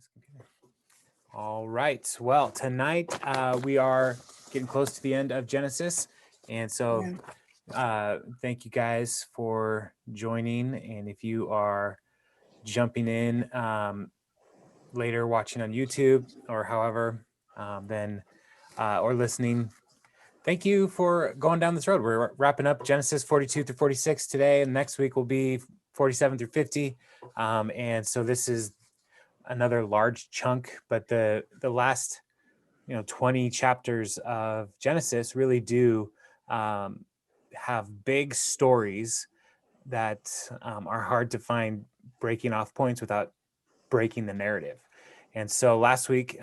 this computer. All right. Well, tonight we are getting close to the end of Genesis. And so thank you guys for joining. And if you are jumping in later, watching on YouTube or however, then or listening, thank you for going down this road. We're wrapping up Genesis 42 through 46 today. And next week will be 47 through 50. And so this is another large chunk, but the last 20 chapters of Genesis really do have big stories that are hard to find breaking off points without breaking the narrative. And so last week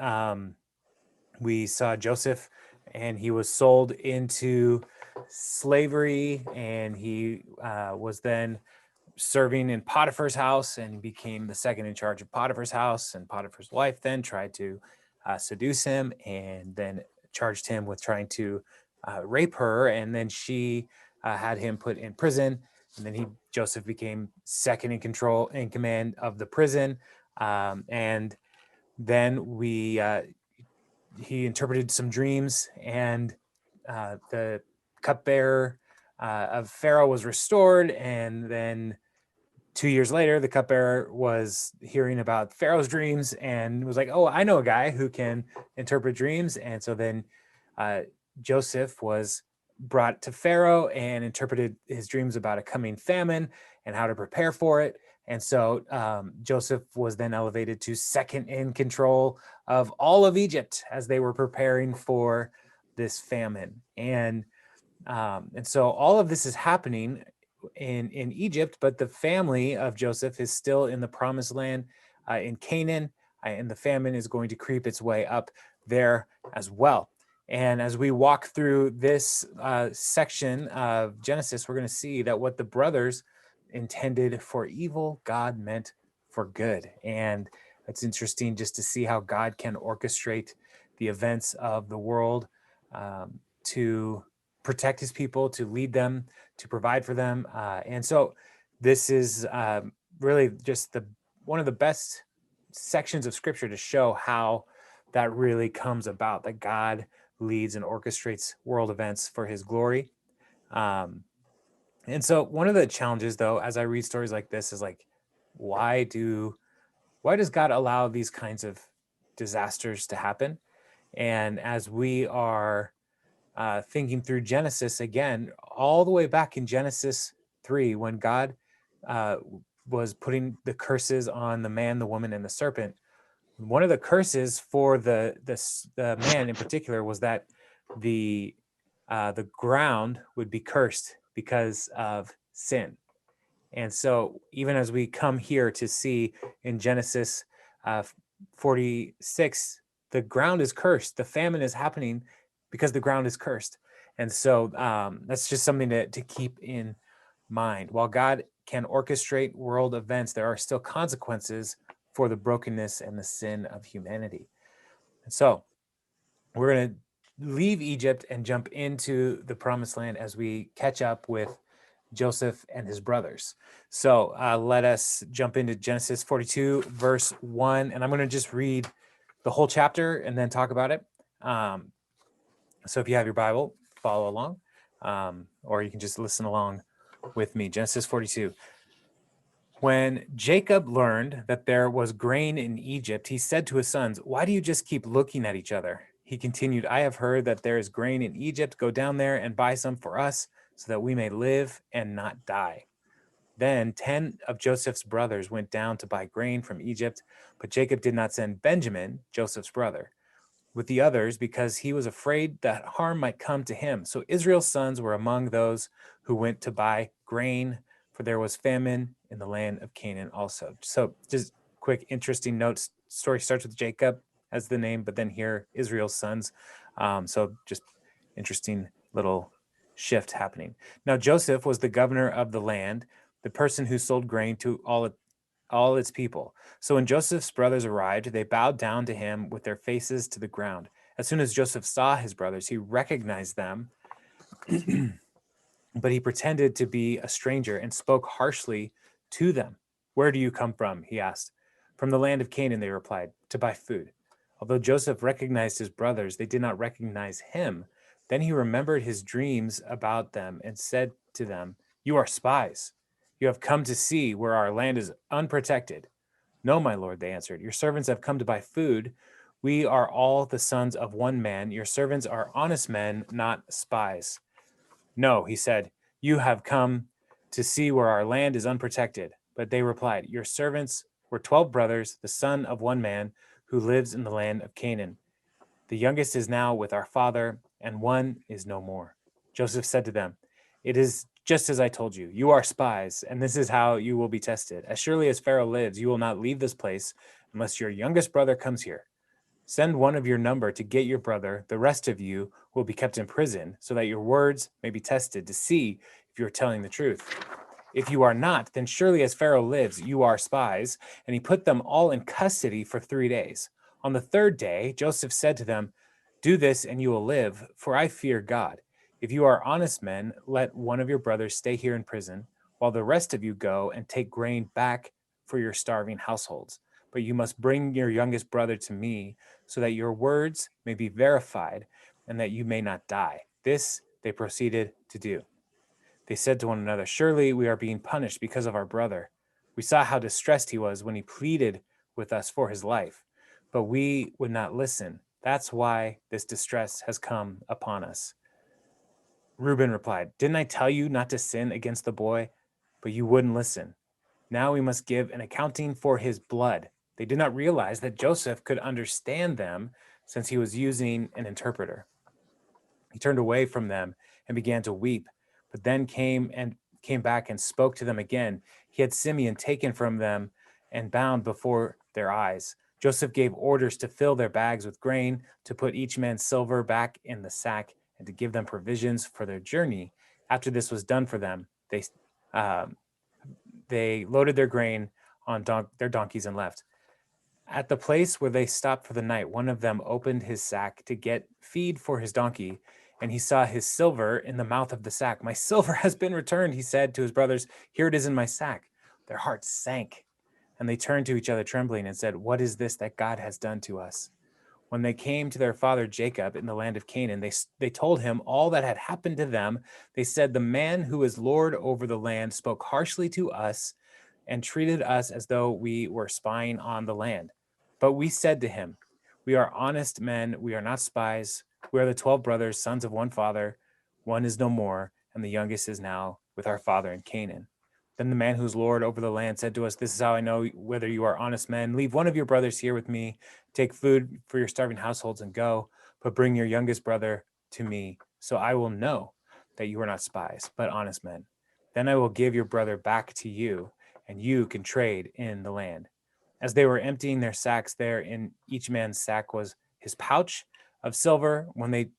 we saw Joseph, and he was sold into slavery, and he was then serving in Potiphar's house, and he became the second in charge of Potiphar's house. And Potiphar's wife then tried to seduce him, and then charged him with trying to rape her. And then she had him put in prison. And then Joseph became second in command of the prison. And then he interpreted some dreams, and the cupbearer of Pharaoh was restored. And then 2 years later, the cupbearer was hearing about Pharaoh's dreams and was like, oh, I know a guy who can interpret dreams. And so then Joseph was brought to Pharaoh and interpreted his dreams about a coming famine and how to prepare for it. And so Joseph was then elevated to second in control of all of Egypt as they were preparing for this famine. And so all of this is happening in Egypt, but the family of Joseph is still in the promised land in Canaan, and the famine is going to creep its way up there as well. And as we walk through this section of Genesis, we're going to see that what the brothers intended for evil, God meant for good. And it's interesting just to see how God can orchestrate the events of the world to protect his people, to lead them, to provide for them. And so this is really just one of the best sections of scripture to show how that really comes about, that God leads and orchestrates world events for his glory. And so one of the challenges, though, as I read stories like this, is like, why does God allow these kinds of disasters to happen? And as we are thinking through Genesis again, all the way back in Genesis 3, when God was putting the curses on the man, the woman, and the serpent, one of the curses for the man in particular was that the ground would be cursed because of sin. And so even as we come here to see in Genesis 46, the ground is cursed. The famine is happening because the ground is cursed. And so that's just something to keep in mind. While God can orchestrate world events, there are still consequences for the brokenness and the sin of humanity. And so we're going to leave Egypt and jump into the promised land as we catch up with Joseph and his brothers. So let us jump into Genesis 42, verse 1. And I'm going to just read the whole chapter and then talk about it. So if you have your Bible, follow along, or you can just listen along with me. Genesis 42. When Jacob learned that there was grain in Egypt, he said to his sons, "Why do you just keep looking at each other?" He continued, "I have heard that there is grain in Egypt. Go down there and buy some for us so that we may live and not die." Then 10 of Joseph's brothers went down to buy grain from Egypt, but Jacob did not send Benjamin, Joseph's brother, with the others because he was afraid that harm might come to him. So Israel's sons were among those who went to buy grain, for there was famine in the land of Canaan also. So just quick, interesting notes. Story starts with Jacob as the name, but then here Israel's sons. So just interesting little shift happening. Now Joseph was the governor of the land, the person who sold grain to all its people. So when Joseph's brothers arrived, they bowed down to him with their faces to the ground. As soon as Joseph saw his brothers, he recognized them, but he pretended to be a stranger and spoke harshly to them. "Where do you come from?" he asked. From the land of Canaan, they replied, to buy food. Although Joseph recognized his brothers, they did not recognize him. Then he remembered his dreams about them and said to them, you are spies. You have come to see where our land is unprotected. No, my lord, they answered. Your servants have come to buy food. We are all the sons of one man. Your servants are honest men, not spies. No, he said, you have come to see where our land is unprotected. But they replied, your servants were 12 brothers, the son of one man, who lives in the land of Canaan. The youngest is now with our father, and one is no more. Joseph said to them, it is just as I told you. You are spies, and this is how you will be tested. As surely as Pharaoh lives, you will not leave this place unless your youngest brother comes here. Send one of your number to get your brother. The rest of you will be kept in prison, so that your words may be tested to see if you are telling the truth. If you are not, then surely as Pharaoh lives, you are spies. And he put them all in custody for 3 days. On the third day, Joseph said to them, do this and you will live, for I fear God. If you are honest men, let one of your brothers stay here in prison, while the rest of you go and take grain back for your starving households. But you must bring your youngest brother to me, so that your words may be verified and that you may not die. This they proceeded to do. They said to one another, surely we are being punished because of our brother. We saw how distressed he was when he pleaded with us for his life, but we would not listen. That's why this distress has come upon us. Reuben replied, didn't I tell you not to sin against the boy? But you wouldn't listen. Now we must give an accounting for his blood. They did not realize that Joseph could understand them, since he was using an interpreter. He turned away from them and began to weep, but then came back and spoke to them again. He had Simeon taken from them and bound before their eyes. Joseph gave orders to fill their bags with grain, to put each man's silver back in the sack, and to give them provisions for their journey. After this was done for them, they loaded their grain on their donkeys and left. At the place where they stopped for the night, one of them opened his sack to get feed for his donkey, and he saw his silver in the mouth of the sack. My silver has been returned, he said to his brothers. Here it is in my sack. Their hearts sank, and they turned to each other trembling and said, what is this that God has done to us? When they came to their father Jacob in the land of Canaan, they told him all that had happened to them. They said, the man who is Lord over the land spoke harshly to us and treated us as though we were spying on the land. But we said to him, we are honest men, we are not spies. We are the 12 brothers, sons of one father. One is no more, and the youngest is now with our father in Canaan. Then the man who's Lord over the land said to us, this is how I know whether you are honest men. Leave one of your brothers here with me. Take food for your starving households and go, but bring your youngest brother to me, so I will know that you are not spies, but honest men. Then I will give your brother back to you, and you can trade in the land. As they were emptying their sacks, there in each man's sack was his pouch of silver. When they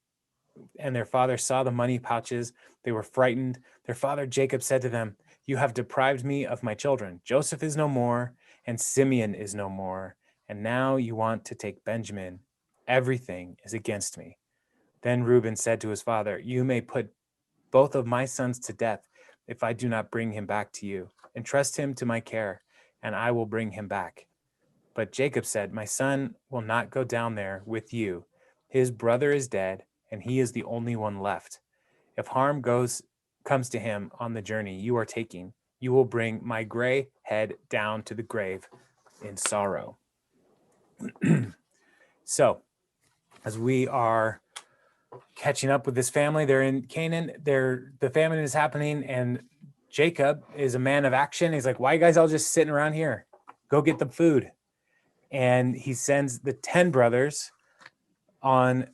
and their father saw the money pouches, they were frightened. Their father Jacob said to them, you have deprived me of my children. Joseph is no more, and Simeon is no more, and now you want to take Benjamin. Everything is against me. Then Reuben said to his father, you may put both of my sons to death if I do not bring him back to you. Entrust him to my care, and I will bring him back. But Jacob said, my son will not go down there with you. His brother is dead, and he is the only one left. If harm comes to him on the journey you are taking, you will bring my gray head down to the grave in sorrow. So, as we are catching up with this family, they're in Canaan, the famine is happening, and Jacob is a man of action. He's like, why are you guys all just sitting around here? Go get the food. And he sends the 10 brothers on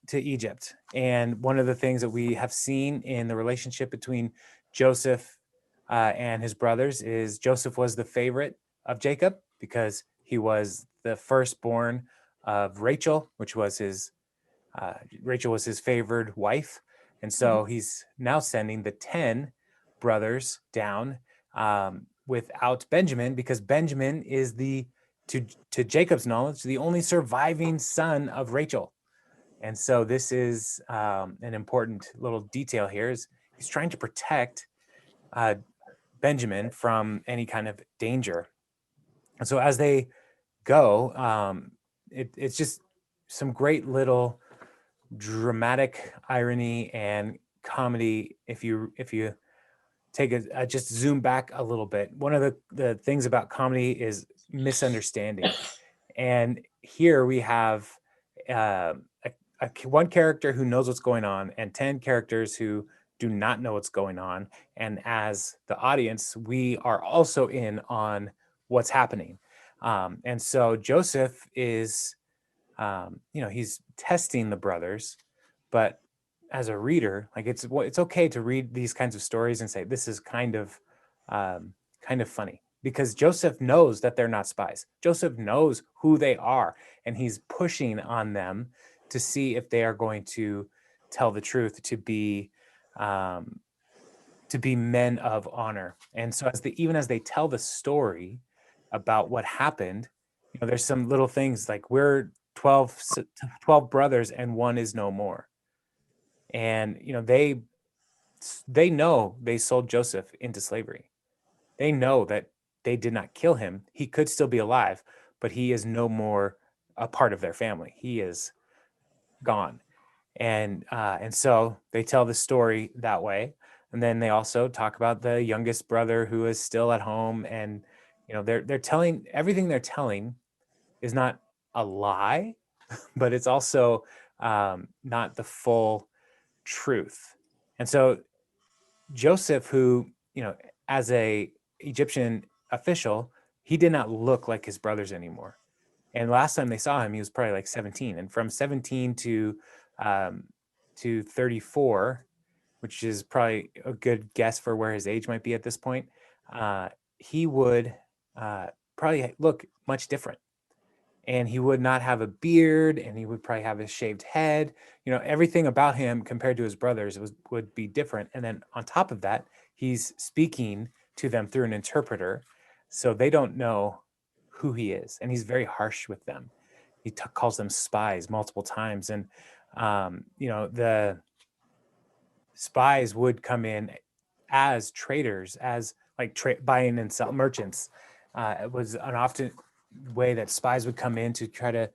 to Egypt. And one of the things that we have seen in the relationship between Joseph and his brothers is Joseph was the favorite of Jacob because he was the firstborn of Rachel, which was Rachel was his favored wife. And so he's now sending the 10 brothers down without Benjamin, because Benjamin is to Jacob's knowledge, the only surviving son of Rachel. And so this is an important little detail here, is he's trying to protect Benjamin from any kind of danger. And so as they go, it's just some great little dramatic irony and comedy. If you take just zoom back a little bit, one of the things about comedy is misunderstanding. And here we have one character who knows what's going on and 10 characters who do not know what's going on. And as the audience, we are also in on what's happening. And so Joseph is, he's testing the brothers, but as a reader, like it's okay to read these kinds of stories and say, this is kind of funny, because Joseph knows that they're not spies. Joseph knows who they are, and he's pushing on them to see if they are going to tell the truth, to be men of honor. And so even as they tell the story about what happened, there's some little things like we're 12 brothers and one is no more. And they know they sold Joseph into slavery. They know that they did not kill him. He could still be alive, but he is no more a part of their family. He is gone. And so they tell the story that way. And then they also talk about the youngest brother who is still at home. And they're telling, everything they're telling is not a lie, but it's also not the full truth. And so Joseph, who, as a Egyptian official, he did not look like his brothers anymore. And last time they saw him, he was probably like 17. And from 17 to 34, which is probably a good guess for where his age might be at this point, he would probably look much different. And he would not have a beard, and he would probably have a shaved head. Everything about him compared to his brothers would be different. And then on top of that, he's speaking to them through an interpreter, so they don't know who he is. And he's very harsh with them. He calls them spies multiple times. And, the spies would come in as traders, as like buying and sell merchants. It was an often way that spies would come in to try to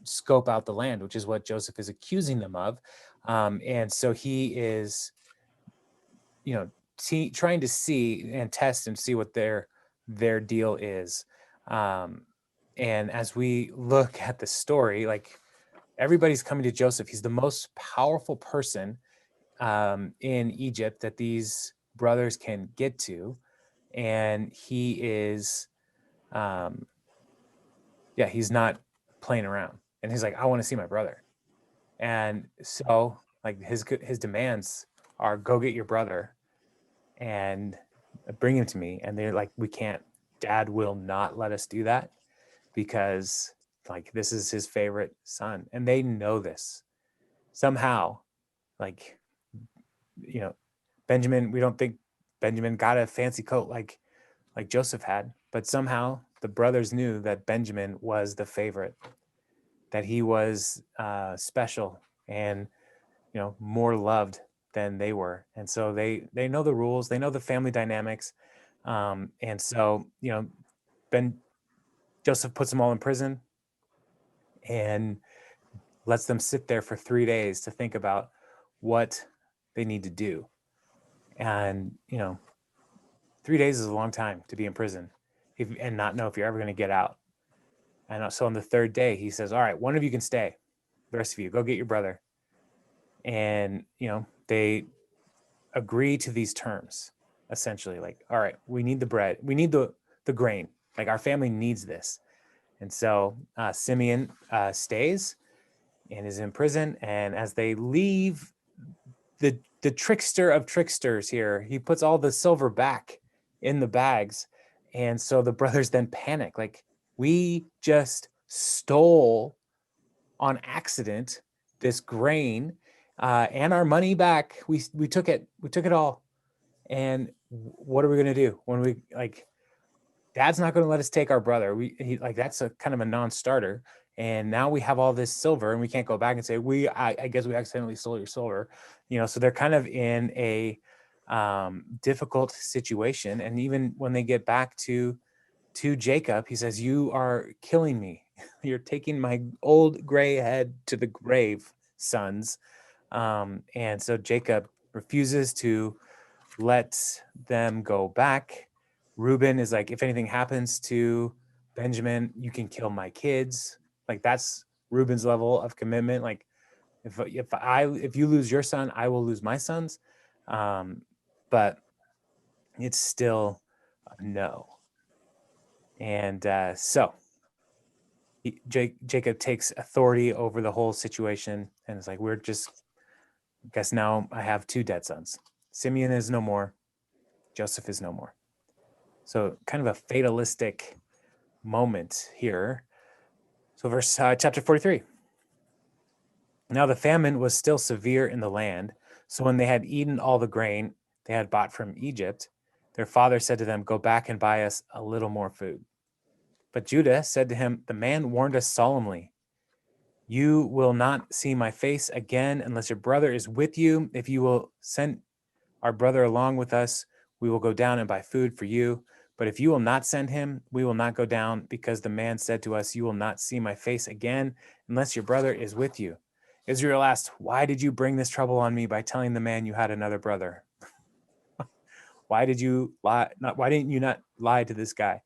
scope out the land, which is what Joseph is accusing them of. And so he is, trying to see and test and see what their deal is. And as we look at the story, like everybody's coming to Joseph. He's the most powerful person in Egypt that these brothers can get to. And he is, he's not playing around. And he's like, I want to see my brother. And so like his demands are, go get your brother and bring him to me. And they're like, we can't. Dad will not let us do that, because like this is his favorite son. And they know this somehow. Like, Benjamin, we don't think Benjamin got a fancy coat like Joseph had, but somehow the brothers knew that Benjamin was the favorite, that he was special and more loved than they were. And so they know the rules, they know the family dynamics. And so Joseph puts them all in prison and lets them sit there for 3 days to think about what they need to do. And 3 days is a long time to be in prison and not know if you're ever going to get out. And so on the third day, he says, all right, one of you can stay. The rest of you, go get your brother. And, they agree to these terms, essentially. Like, all right, we need the bread. We need the grain. Like, our family needs this. And so Simeon stays and is in prison. And as they leave, the trickster of tricksters here, he puts all the silver back in the bags. And so the brothers then panic. Like, we just stole on accident this grain and our money back. We took it. We took it all. And what are we going to do when we Dad's not going to let us take our brother. That's a kind of a non-starter. And now we have all this silver and we can't go back and say, I guess we accidentally stole your silver. So they're kind of in a difficult situation. And even when they get back to to Jacob, he says, "You are killing me. You're taking my old gray head to the grave, sons." And so Jacob refuses to let them go back. Reuben is like, if anything happens to Benjamin, you can kill my kids. Like, that's Reuben's level of commitment. Like, if you lose your son, I will lose my sons. But it's still a no. And so Jacob takes authority over the whole situation, and it's like, we're just, I guess now I have two dead sons. Simeon is no more. Joseph is no more. So kind of a fatalistic moment here. So verse chapter 43. Now the famine was still severe in the land. So when they had eaten all the grain they had bought from Egypt, their father said to them, "Go back and buy us a little more food." But Judah said to him, "The man warned us solemnly, 'You will not see my face again unless your brother is with you. If you will send our brother along with us, we will go down and buy food for you. But if you will not send him, we will not go down, because the man said to us, you will not see my face again unless your brother is with you.' Israel asked, 'Why did you bring this trouble on me by telling the man you had another brother?'" Why did you lie? Why didn't you not lie to this guy?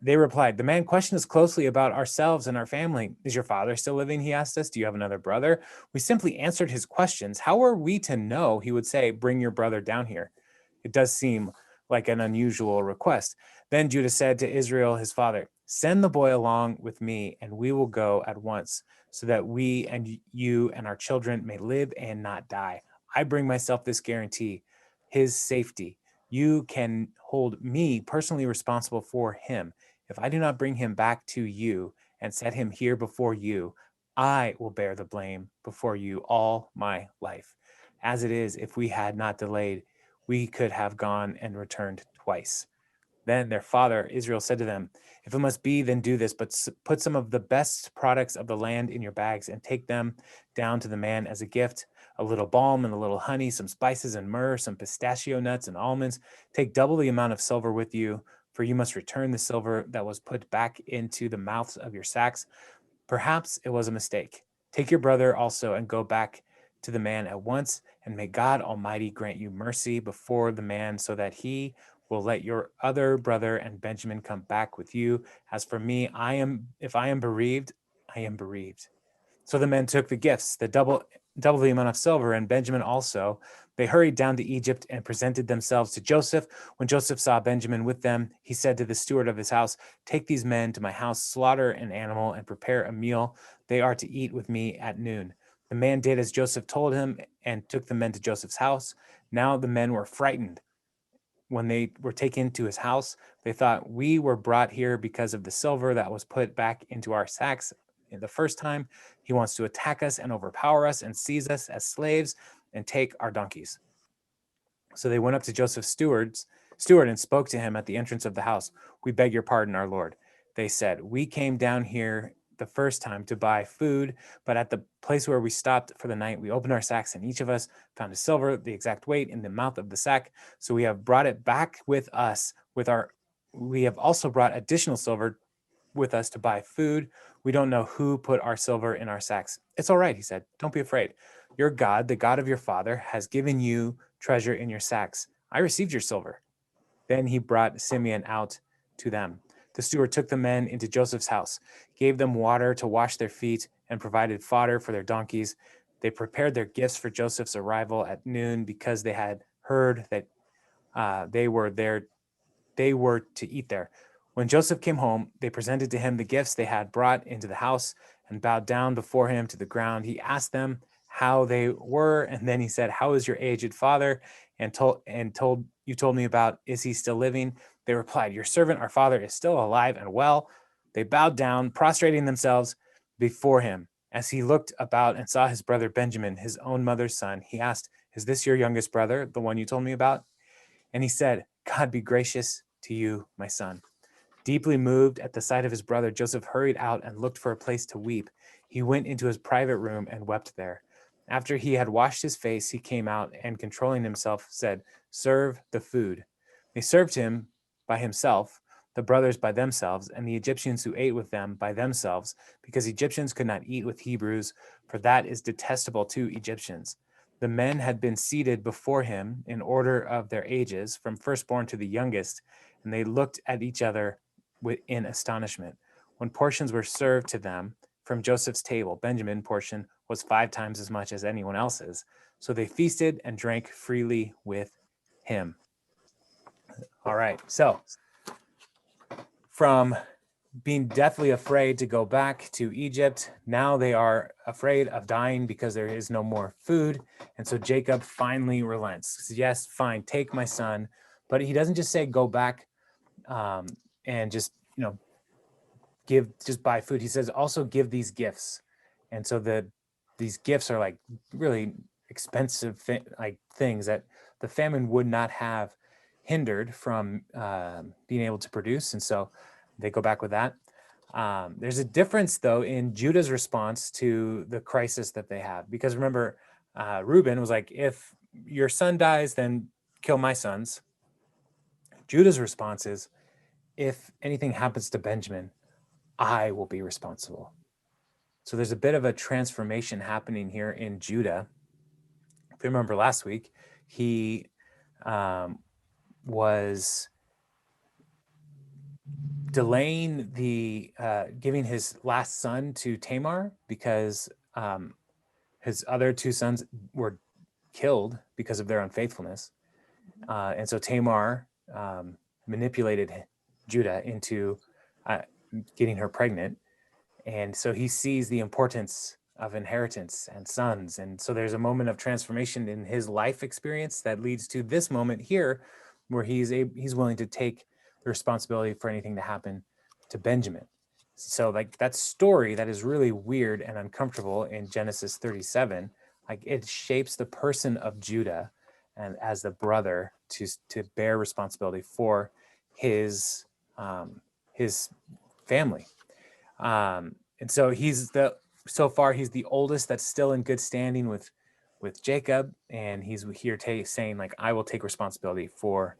They replied, "The man questioned us closely about ourselves and our family. 'Is your father still living?' he asked us. 'Do you have another brother?' We simply answered his questions. How are we to know?" He would say, "Bring your brother down here." It does seem like an unusual request. Then Judah said to Israel, his father, "Send the boy along with me, and we will go at once, so that we and you and our children may live and not die. I bring myself this guarantee, his safety. You can hold me personally responsible for him. If I do not bring him back to you and set him here before you, I will bear the blame before you all my life. As it is, if we had not delayed, we could have gone and returned twice." Then their father Israel said to them, "If it must be, then do this, but put some of the best products of the land in your bags and take them down to the man as a gift, a little balm and a little honey, some spices and myrrh, some pistachio nuts and almonds. Take double the amount of silver with you, for you must return the silver that was put back into the mouths of your sacks. Perhaps it was a mistake. Take your brother also and go back to the man at once, and may God Almighty grant you mercy before the man, so that he will let your other brother and Benjamin come back with you. As for me, if I am bereaved, I am bereaved." So the men took the gifts, the double the amount of silver, and Benjamin also. They hurried down to Egypt and presented themselves to Joseph. When Joseph saw Benjamin with them, he said to the steward of his house, "Take these men to my house, slaughter an animal, and prepare a meal. They are to eat with me at noon." The man did as Joseph told him and took the men to Joseph's house. Now the men were frightened. When they were taken to his house, they thought, "We were brought here because of the silver that was put back into our sacks the first time. He wants to attack us and overpower us and seize us as slaves and take our donkeys." So they went up to Joseph's steward and spoke to him at the entrance of the house. "We beg your pardon, our lord," they said. "We came down here the first time to buy food, but at the place where we stopped for the night, we opened our sacks, and each of us found a silver, the exact weight, in the mouth of the sack. So we have brought it back with us. We have also brought additional silver with us to buy food. We don't know who put our silver in our sacks." "It's all right," he said. "Don't be afraid. Your God, the God of your father, has given you treasure in your sacks. I received your silver." Then he brought Simeon out to them. The steward took the men into Joseph's house, gave them water to wash their feet, and provided fodder for their donkeys. They prepared their gifts for Joseph's arrival at noon, because they had heard that they were to eat there. When Joseph came home, they presented to him the gifts they had brought into the house and bowed down before him to the ground. He asked them how they were, and then he said, "How is your aged father? And told me about, is he still living?" They replied, "Your servant, our father, is still alive and well." They bowed down, prostrating themselves before him. As he looked about and saw his brother Benjamin, his own mother's son, he asked, "Is this your youngest brother, the one you told me about?" And he said, "God be gracious to you, my son." Deeply moved at the sight of his brother, Joseph hurried out and looked for a place to weep. He went into his private room and wept there. After he had washed his face, he came out and, controlling himself, said, "Serve the food." They served him by himself, the brothers by themselves, and the Egyptians who ate with them by themselves, because Egyptians could not eat with Hebrews, for that is detestable to Egyptians. The men had been seated before him in order of their ages, from firstborn to the youngest, and they looked at each other in astonishment. When portions were served to them from Joseph's table, Benjamin's portion was 5 times as much as anyone else's. So they feasted and drank freely with him. All right. So from being deathly afraid to go back to Egypt, now they are afraid of dying because there is no more food. And so Jacob finally relents. He says, yes, fine, take my son. But he doesn't just say go back and just, just buy food. He says also give these gifts. And so these gifts are like really expensive things that the famine would not have hindered from being able to produce. And so they go back with that. There's a difference, though, in Judah's response to the crisis that they have. Because remember, Reuben was like, if your son dies, then kill my sons. Judah's response is, if anything happens to Benjamin, I will be responsible. So there's a bit of a transformation happening here in Judah. If you remember last week, he was delaying the giving his last son to Tamar because his other 2 sons were killed because of their unfaithfulness. And so Tamar manipulated Judah into getting her pregnant. And so he sees the importance of inheritance and sons. And so there's a moment of transformation in his life experience that leads to this moment here where he's willing to take the responsibility for anything to happen to Benjamin. So like that story that is really weird and uncomfortable in Genesis 37, like it shapes the person of Judah and as the brother to bear responsibility for his family. And so he's the oldest that's still in good standing with Jacob, and he's here saying like, I will take responsibility for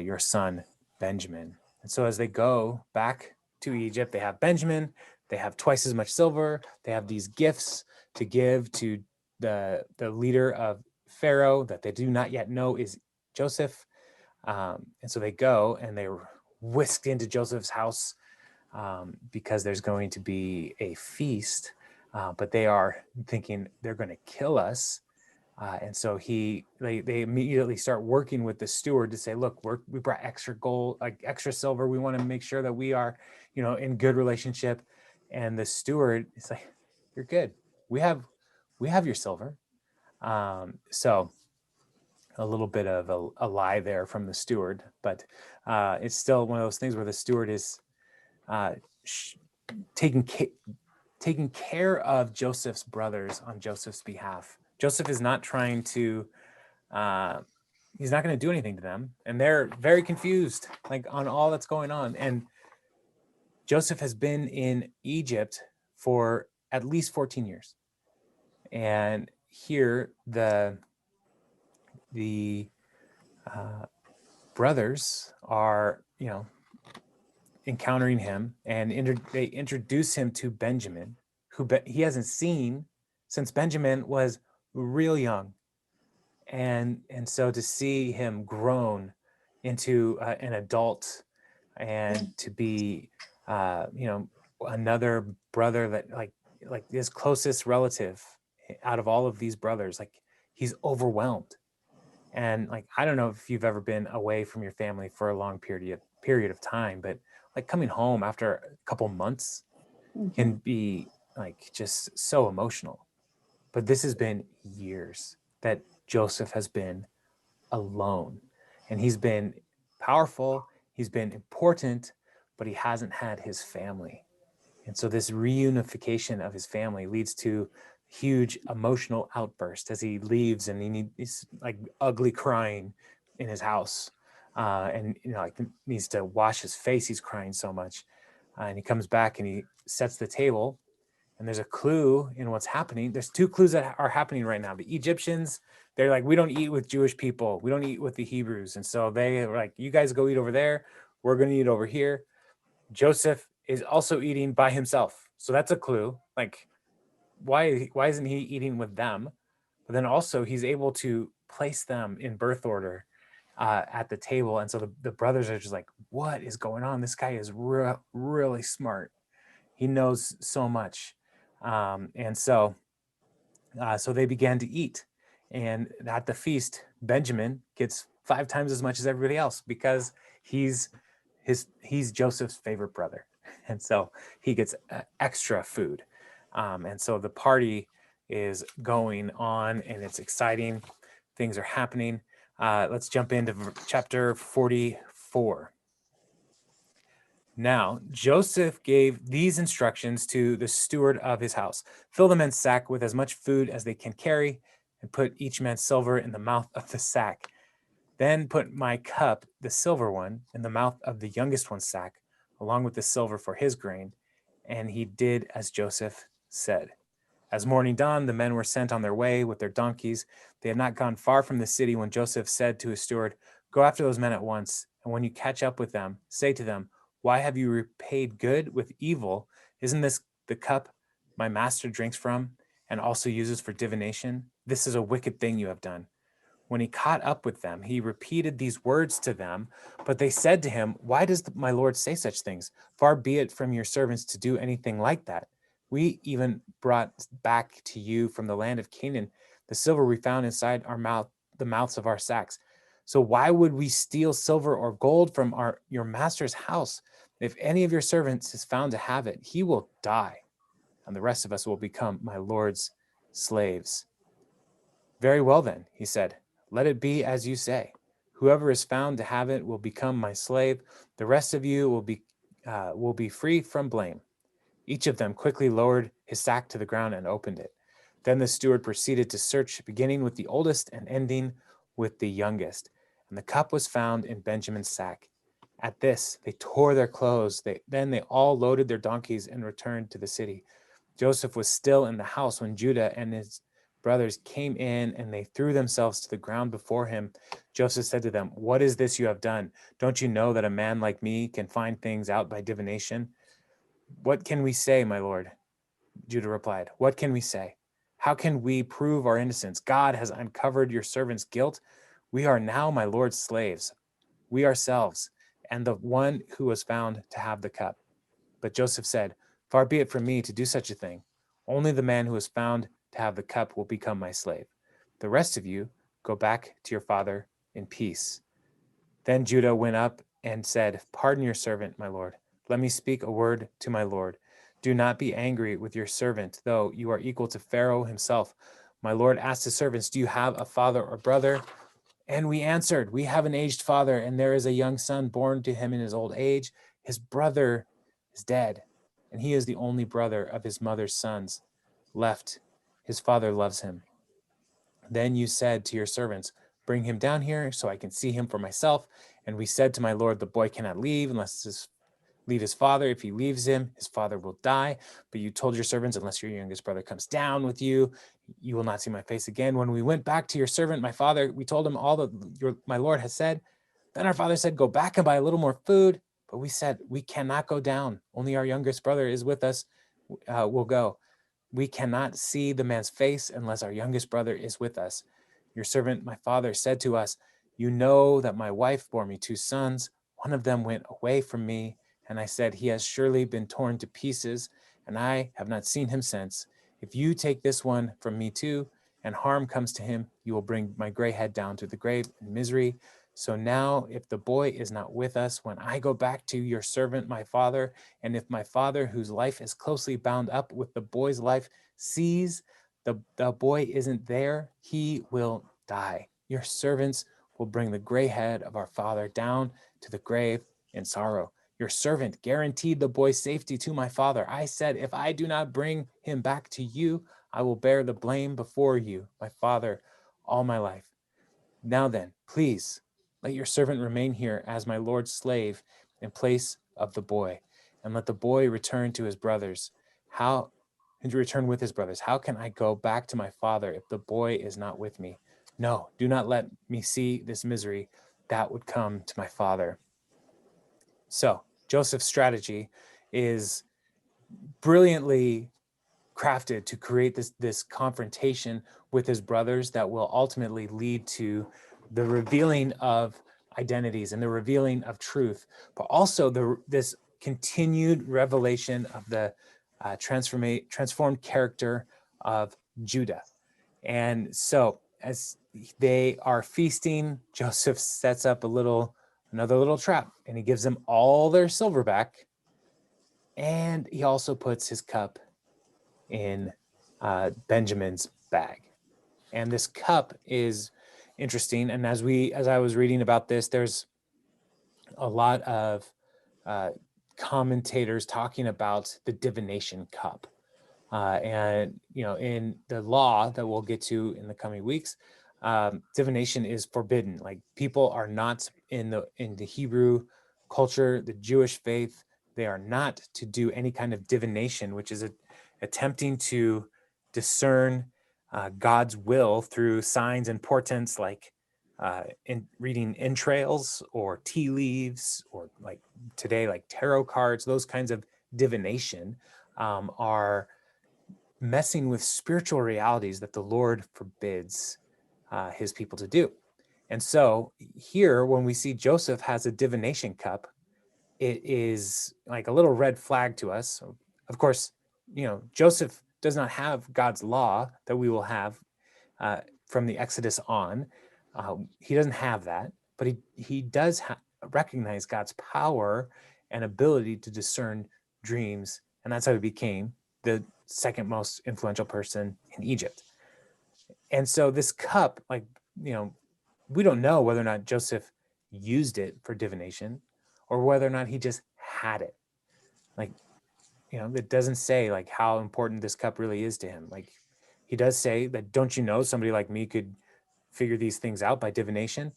your son Benjamin. And so as they go back to Egypt, they have Benjamin, they have twice as much silver, they have these gifts to give to the leader of Pharaoh that they do not yet know is Joseph. And so they go and they're whisked into Joseph's house because there's going to be a feast, but they are thinking they're going to kill us. And so they immediately start working with the steward to say, look, we brought extra gold, like extra silver. We want to make sure that we are, in good relationship. And the steward is like, you're good. We have your silver. So a little bit of a lie there from the steward, but it's still one of those things where the steward is taking care of Joseph's brothers on Joseph's behalf. Joseph is not trying to, he's not going to do anything to them. And they're very confused, like on all that's going on. And Joseph has been in Egypt for at least 14 years. And here the brothers are, encountering him, and they introduce him to Benjamin, who he hasn't seen since Benjamin was real young. And so to see him grown into an adult and to be, another brother that like his closest relative out of all of these brothers, like he's overwhelmed. And like, I don't know if you've ever been away from your family for a long period of time, but like coming home after a couple months can be like just so emotional. But this has been years that Joseph has been alone, and he's been powerful, he's been important, but he hasn't had his family. And so this reunification of his family leads to huge emotional outburst as he leaves, and he's like ugly crying in his house, and like needs to wash his face. He's crying so much, and he comes back and he sets the table, and there's a clue in what's happening. There's 2 clues that are happening right now. The Egyptians, they're like, we don't eat with Jewish people, we don't eat with the Hebrews, and so they are like, you guys go eat over there. We're going to eat over here. Joseph is also eating by himself. So that's a clue. Like, why isn't he eating with them? But then also he's able to place them in birth order at the table. And so the brothers are just like, what is going on? This guy is really smart. He knows so much. So they began to eat. And at the feast, Benjamin gets 5 times as much as everybody else because he's Joseph's favorite brother. And so he gets extra food. And so the party is going on and it's exciting. Things are happening. Let's jump into chapter 44. Now, Joseph gave these instructions to the steward of his house. Fill the men's sack with as much food as they can carry, and put each man's silver in the mouth of the sack. Then put my cup, the silver one, in the mouth of the youngest one's sack, along with the silver for his grain. And he did as Joseph said. As morning dawned, the men were sent on their way with their donkeys. They had not gone far from the city when Joseph said to his steward, "Go after those men at once, and when you catch up with them, say to them, 'Why have you repaid good with evil? Isn't this the cup my master drinks from and also uses for divination? This is a wicked thing you have done.' When he caught up with them, he repeated these words to them, but they said to him, 'Why does my lord say such things? Far be it from your servants to do anything like that. We even brought back to you from the land of Canaan the silver we found inside the mouths of our sacks. So why would we steal silver or gold from your master's house? If any of your servants is found to have it, he will die, and the rest of us will become my lord's slaves.' 'Very well then,' he said, 'let it be as you say. Whoever is found to have it will become my slave. The rest of you will be free from blame.' Each of them quickly lowered his sack to the ground and opened it. Then the steward proceeded to search, beginning with the oldest and ending with the youngest. And the cup was found in Benjamin's sack. At this, they tore their clothes. Then they all loaded their donkeys and returned to the city. Joseph was still in the house when Judah and his brothers came in, and they threw themselves to the ground before him. Joseph said to them, 'What is this you have done? Don't you know that a man like me can find things out by divination?' 'What can we say, my lord?' Judah replied. 'What can we say? How can we prove our innocence? God has uncovered your servant's guilt. We are now my lord's slaves, we ourselves, and the one who was found to have the cup.' But Joseph said, 'Far be it from me to do such a thing. Only the man who is found to have the cup will become my slave. The rest of you go back to your father in peace.' Then Judah went up and said, 'Pardon your servant, my lord. Let me speak a word to my lord. Do not be angry with your servant, though you are equal to Pharaoh himself.' My lord asked his servants, 'Do you have a father or brother?' And we answered, 'We have an aged father, and there is a young son born to him in his old age. His brother is dead, and he is the only brother of his mother's sons left. His father loves him.' Then you said to your servants, 'Bring him down here so I can see him for myself.' And we said to my lord, 'The boy cannot leave leave his father. If he leaves him, his father will die.' But you told your servants, 'Unless your youngest brother comes down with you, you will not see my face again.' When we went back to your servant, my father, we told him all that my lord has said. Then our father said, 'Go back and buy a little more food.' But we said, 'We cannot go down. Only our youngest brother is with us. We'll go. We cannot see the man's face unless our youngest brother is with us.' Your servant, my father, said to us, 'You know that my wife bore me 2 sons. One of them went away from me, and I said, he has surely been torn to pieces, and I have not seen him since. If you take this one from me too, and harm comes to him, you will bring my gray head down to the grave in misery. So now, if the boy is not with us, when I go back to your servant, my father, and if my father, whose life is closely bound up with the boy's life, sees the boy isn't there, he will die. Your servants will bring the gray head of our father down to the grave in sorrow.' Your servant guaranteed the boy's safety to my father. I said, 'If I do not bring him back to you, I will bear the blame before you, my father, all my life. Now then, please, let your servant remain here as my lord's slave in place of the boy, and let the boy return to his brothers. Return with his brothers. How can I go back to my father if the boy is not with me? No, do not let me see this misery that would come to my father.' So Joseph's strategy is brilliantly crafted to create this confrontation with his brothers that will ultimately lead to the revealing of identities and the revealing of truth, but also this continued revelation of the transformed character of Judah. And so as they are feasting, Joseph sets up another little trap, and he gives them all their silver back, and he also puts his cup in Benjamin's bag. And this cup is interesting. And as I was reading about this, there's a lot of commentators talking about the divination cup. And in the law that we'll get to in the coming weeks, divination is forbidden. Like, people are not in the Hebrew culture, the Jewish faith, they are not to do any kind of divination, which is attempting to discern God's will through signs and portents, like in reading entrails or tea leaves, or like today, like tarot cards. Those kinds of divination are messing with spiritual realities that the Lord forbids his people to do. And so here, when we see Joseph has a divination cup, it is like a little red flag to us. So, of course, Joseph does not have God's law that we will have from the Exodus on. He doesn't have that, but he does recognize God's power and ability to discern dreams. And that's how he became the second most influential person in Egypt. And so this cup, we don't know whether or not Joseph used it for divination or whether or not he just had it. It doesn't say like how important this cup really is to him. Like, he does say that, don't you know, somebody like me could figure these things out by divination.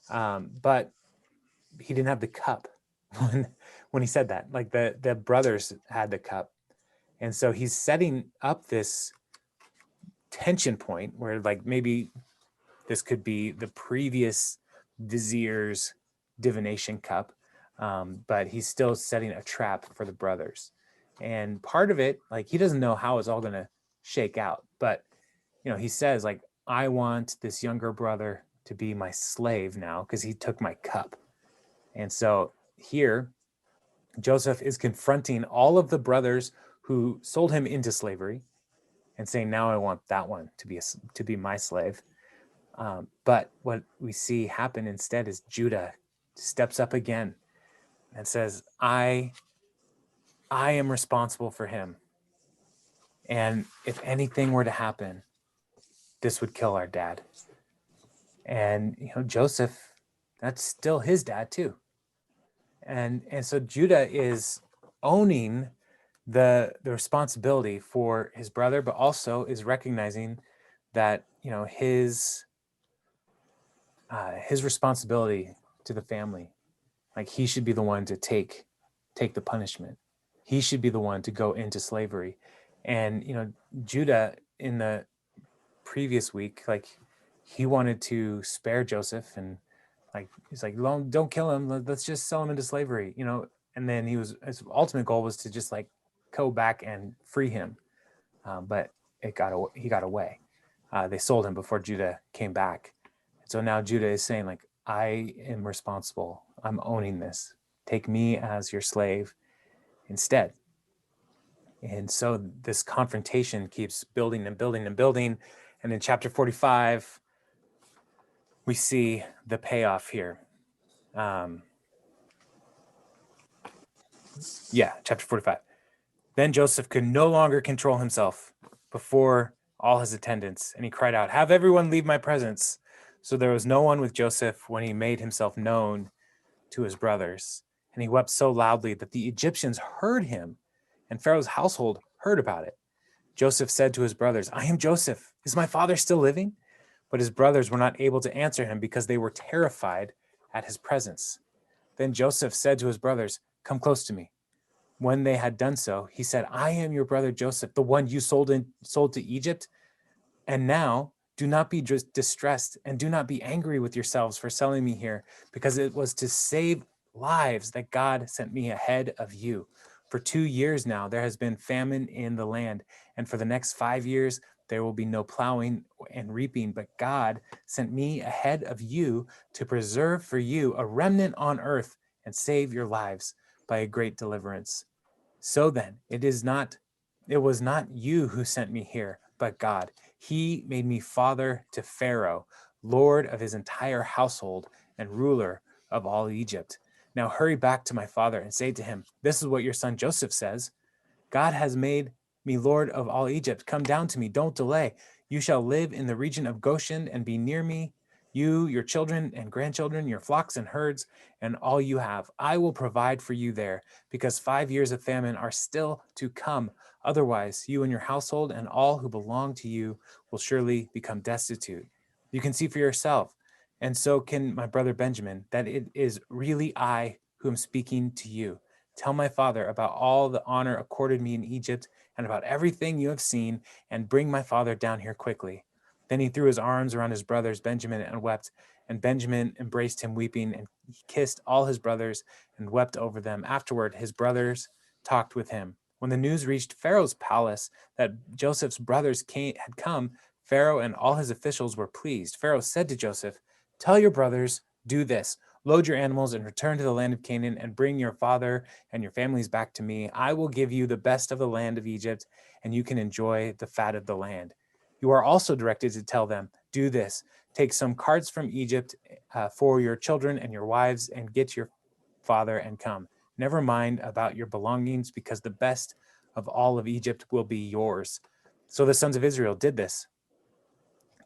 But he didn't have the cup when he said that. Like, the brothers had the cup. And so he's setting up this tension point where, like, maybe this could be the previous vizier's divination cup, but he's still setting a trap for the brothers. And part of it, like, he doesn't know how it's all going to shake out, but he says, like, I want this younger brother to be my slave now because he took my cup. And so here, Joseph is confronting all of the brothers who sold him into slavery and saying, now I want that one to be my slave. But what we see happen instead is Judah steps up again and says, I am responsible for him. And if anything were to happen, this would kill our dad. And Joseph, that's still his dad too. And so Judah is owning the responsibility for his brother, but also is recognizing that his responsibility to the family, like, he should be the one to take the punishment. He should be the one to go into slavery. And Judah, in the previous week, like, he wanted to spare Joseph, and like, he's like, don't kill him, let's just sell him into slavery, and then his ultimate goal was to just like go back and free him, but he got away. They sold him before Judah came back. So now Judah is saying, like, I am responsible, I'm owning this, take me as your slave instead. And so this confrontation keeps building and building and building. And in chapter 45, we see the payoff here. Chapter 45. Then Joseph could no longer control himself before all his attendants, and he cried out, have everyone leave my presence. So there was no one with Joseph when he made himself known to his brothers. And he wept so loudly that the Egyptians heard him, and Pharaoh's household heard about it. Joseph said to his brothers, I am Joseph. Is my father still living? But his brothers were not able to answer him because they were terrified at his presence. Then Joseph said to his brothers, come close to me. When they had done so, he said, I am your brother Joseph, the one you sold to Egypt. And now do not be distressed and do not be angry with yourselves for selling me here, because it was to save lives that God sent me ahead of you. For 2 years now, there has been famine in the land, and for the next 5 years, there will be no plowing and reaping, but God sent me ahead of you to preserve for you a remnant on earth and save your lives by a great deliverance. So then, it was not you who sent me here, but God. He made me father to Pharaoh, lord of his entire household and ruler of all Egypt. Now hurry back to my father and say to him, this is what your son Joseph says. God has made me lord of all Egypt. Come down to me. Don't delay. You shall live in the region of Goshen and be near me, you, your children and grandchildren, your flocks and herds, and all you have. I will provide for you there, because 5 years of famine are still to come. Otherwise, you and your household and all who belong to you will surely become destitute. You can see for yourself, and so can my brother Benjamin, that it is really I who am speaking to you. Tell my father about all the honor accorded me in Egypt and about everything you have seen, and bring my father down here quickly. Then he threw his arms around his brothers Benjamin and wept, and Benjamin embraced him weeping, and he kissed all his brothers and wept over them. Afterward, his brothers talked with him. When the news reached Pharaoh's palace that Joseph's brothers had come, Pharaoh and all his officials were pleased. Pharaoh said to Joseph, tell your brothers, do this. Load your animals and return to the land of Canaan and bring your father and your families back to me. I will give you the best of the land of Egypt, and you can enjoy the fat of the land. You are also directed to tell them, do this. Take some carts from Egypt for your children and your wives, and get your father and come. Never mind about your belongings, because the best of all of Egypt will be yours. So the sons of Israel did this.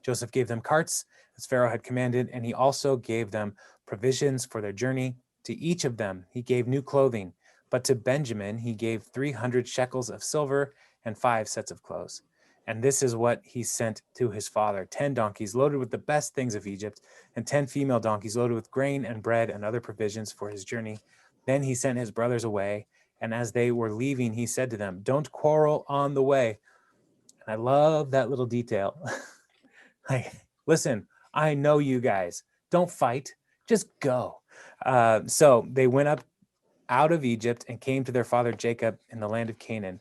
Joseph gave them carts, as Pharaoh had commanded, and he also gave them provisions for their journey. To each of them he gave new clothing, but to Benjamin he gave 300 shekels of silver and 5 sets of clothes. And this is what he sent to his father: 10 donkeys loaded with the best things of Egypt, and 10 female donkeys loaded with grain and bread and other provisions for his journey. Then he sent his brothers away, and as they were leaving, he said to them, don't quarrel on the way. And I love that little detail. Like, listen, I know you guys. Don't fight. Just go. So they went up out of Egypt and came to their father Jacob in the land of Canaan.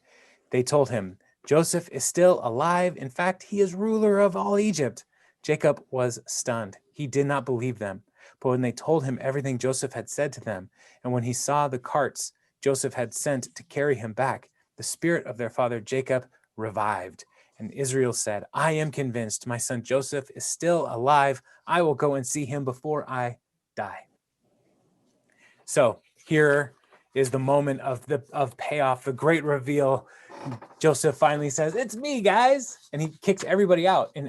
They told him, Joseph is still alive. In fact, he is ruler of all Egypt. Jacob was stunned. He did not believe them. But when they told him everything Joseph had said to them, and when he saw the carts Joseph had sent to carry him back, the spirit of their father Jacob revived. And Israel said, I am convinced my son Joseph is still alive. I will go and see him before I die. So here is the moment of payoff, the great reveal. Joseph finally says, it's me, guys. And he kicks everybody out. And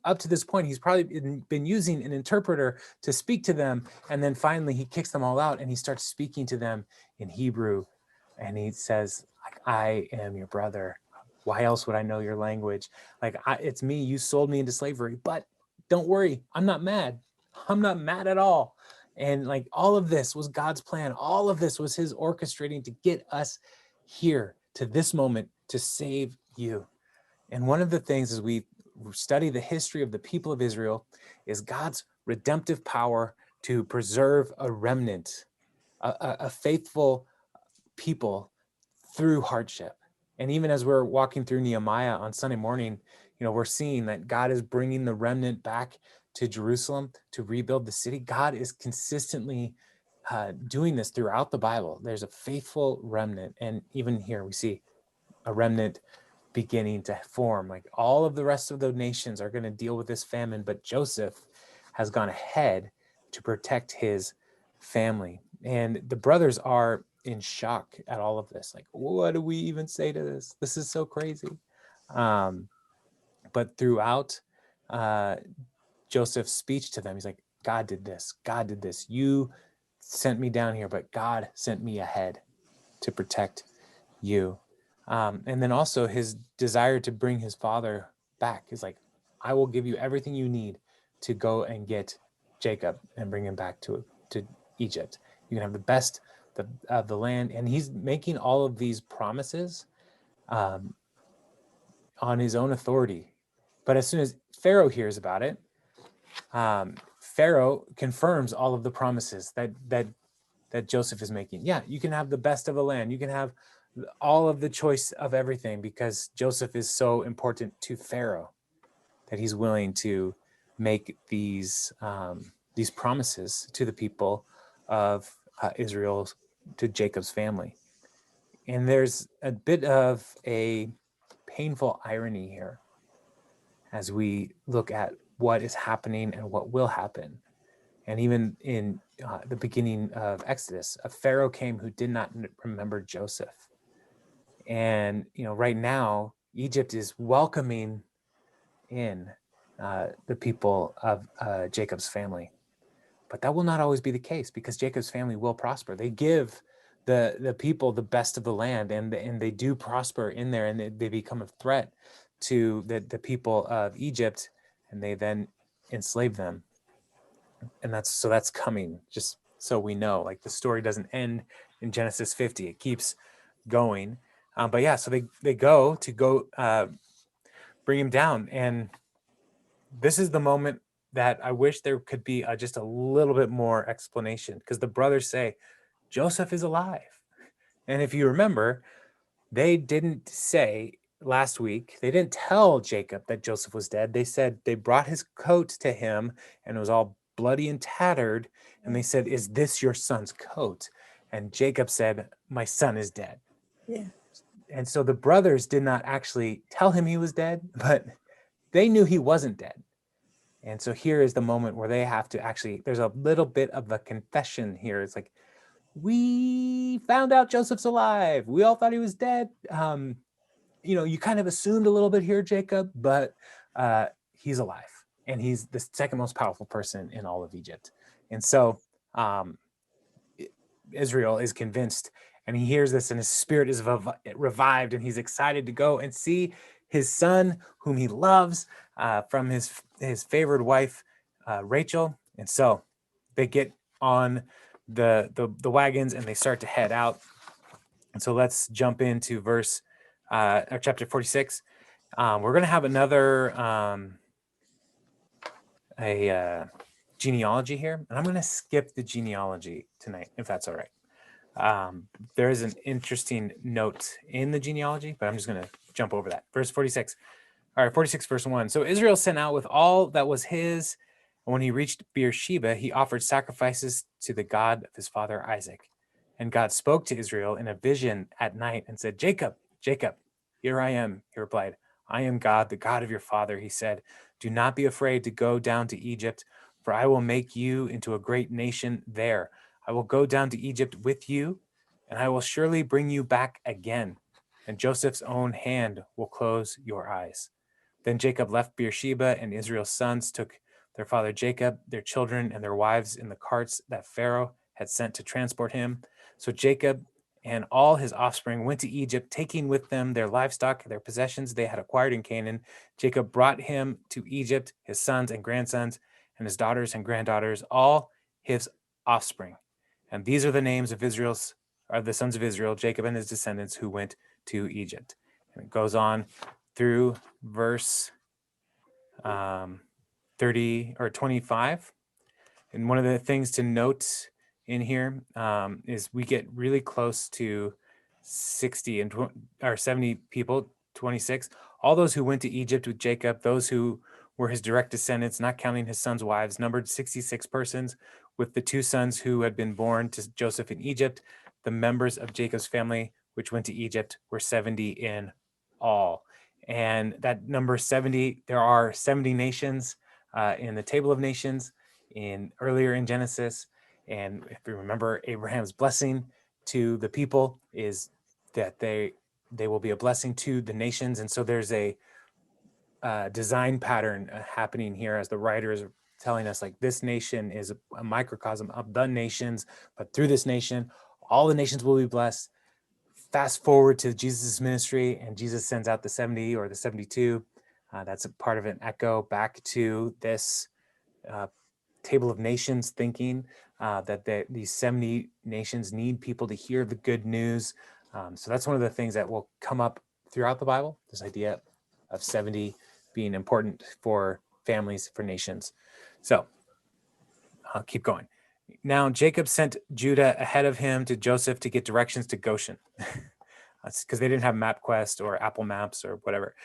up to this point, he's probably been using an interpreter to speak to them. And then finally he kicks them all out and he starts speaking to them in Hebrew. And he says, I am your brother. Why else would I know your language? It's me. You sold me into slavery, but don't worry. I'm not mad. I'm not mad at all. And all of this was God's plan. All of this was his orchestrating to get us here to this moment to save you. And one of the things as we study the history of the people of Israel is God's redemptive power to preserve a remnant, a faithful people through hardship. And even as we're walking through Nehemiah on Sunday morning, we're seeing that God is bringing the remnant back to Jerusalem to rebuild the city. God is consistently doing this throughout the Bible. There's a faithful remnant. And even here we see a remnant beginning to form. All of the rest of the nations are going to deal with this famine, but Joseph has gone ahead to protect his family. And the brothers are in shock at all of this. What do we even say to this? This is so crazy. But throughout Joseph's speech to them, he's like, God did this. God did this. You sent me down here, but God sent me ahead to protect you. And then also his desire to bring his father back is I will give you everything you need to go and get Jacob and bring him back to Egypt. You can have the best of the land. And he's making all of these promises on his own authority. But as soon as Pharaoh hears about it, Pharaoh confirms all of the promises that that Joseph is making. Yeah, you can have the best of the land. You can have all of the choice of everything, because Joseph is so important to Pharaoh that he's willing to make these promises to the people of Israel, to Jacob's family. And there's a bit of a painful irony here as we look at what is happening and what will happen. And even in the beginning of Exodus, a Pharaoh came who did not remember Joseph. And, right now, Egypt is welcoming in the people of Jacob's family. But that will not always be the case, because Jacob's family will prosper. They give the people the best of the land, and they do prosper in there, and they become a threat to the people of Egypt, and they then enslave them. And that's coming, just so we know. Like, the story doesn't end in Genesis 50. It keeps going. But yeah, so they go bring him down. And this is the moment that I wish there could be just a little bit more explanation, because the brothers say, Joseph is alive. And if you remember, they didn't say last week, they didn't tell Jacob that Joseph was dead. They said they brought his coat to him, and it was all bloody and tattered. And they said, is this your son's coat? And Jacob said, my son is dead. Yeah. And so the brothers did not actually tell him he was dead, but they knew he wasn't dead. And so here is the moment where they have to actually, there's a little bit of a confession here. It's like, we found out Joseph's alive. We all thought he was dead. You kind of assumed a little bit here, Jacob, but he's alive. And he's the second most powerful person in all of Egypt. And so Israel is convinced, and he hears this, and his spirit is revived, and he's excited to go and see his son, whom he loves, from his favored wife, Rachel. And so they get on the wagons, and they start to head out. And so let's jump into chapter 46. We're going to have another genealogy here, and I'm going to skip the genealogy tonight, if that's all right. There is an interesting note in the genealogy, but I'm just going to jump over that. Verse 46. All right, 46, verse 1. So Israel sent out with all that was his, and when he reached Beersheba, he offered sacrifices to the God of his father Isaac. And God spoke to Israel in a vision at night and said, Jacob, Jacob, here I am. He replied, I am God, the God of your father. He said, do not be afraid to go down to Egypt, for I will make you into a great nation there. I will go down to Egypt with you, and I will surely bring you back again, and Joseph's own hand will close your eyes. Then Jacob left Beersheba, and Israel's sons took their father Jacob, their children, and their wives in the carts that Pharaoh had sent to transport him. So Jacob and all his offspring went to Egypt, taking with them their livestock, their possessions they had acquired in Canaan. Jacob brought him to Egypt, his sons and grandsons, and his daughters and granddaughters, all his offspring. And these are the names of the sons of Israel, Jacob and his descendants, who went to Egypt. And it goes on through verse 30 or 25. And one of the things to note in here is we get really close to 60 or 70 people, 26. All those who went to Egypt with Jacob, those who were his direct descendants, not counting his sons' wives, numbered 66 persons, with the two sons who had been born to Joseph in Egypt. The members of Jacob's family, which went to Egypt, were 70 in all. And that number 70, there are 70 nations in the table of nations earlier in Genesis. And if you remember, Abraham's blessing to the people is that they will be a blessing to the nations. And so there's a design pattern happening here as the writer is telling us, like, this nation is a microcosm of the nations, but through this nation, all the nations will be blessed. Fast forward to Jesus' ministry, and Jesus sends out the 70 or the 72. That's a part of an echo back to this table of nations thinking that these 70 nations need people to hear the good news. So that's one of the things that will come up throughout the Bible, this idea of 70 being important for families, for nations. So I'll keep going. Now Jacob sent Judah ahead of him to Joseph to get directions to Goshen. That's because they didn't have MapQuest or Apple Maps or whatever.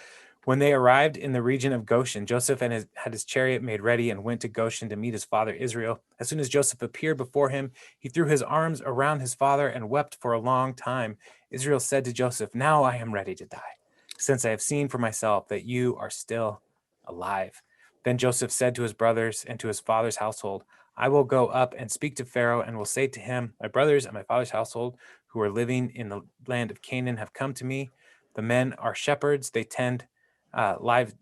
When they arrived in the region of Goshen, Joseph had his chariot made ready and went to Goshen to meet his father Israel. As soon as Joseph appeared before him, he threw his arms around his father and wept for a long time. Israel said to Joseph, "Now I am ready to die, since I have seen for myself that you are still alive." Then Joseph said to his brothers and to his father's household, "I will go up and speak to Pharaoh and will say to him, 'My brothers and my father's household who are living in the land of Canaan have come to me. The men are shepherds. They tend livestock,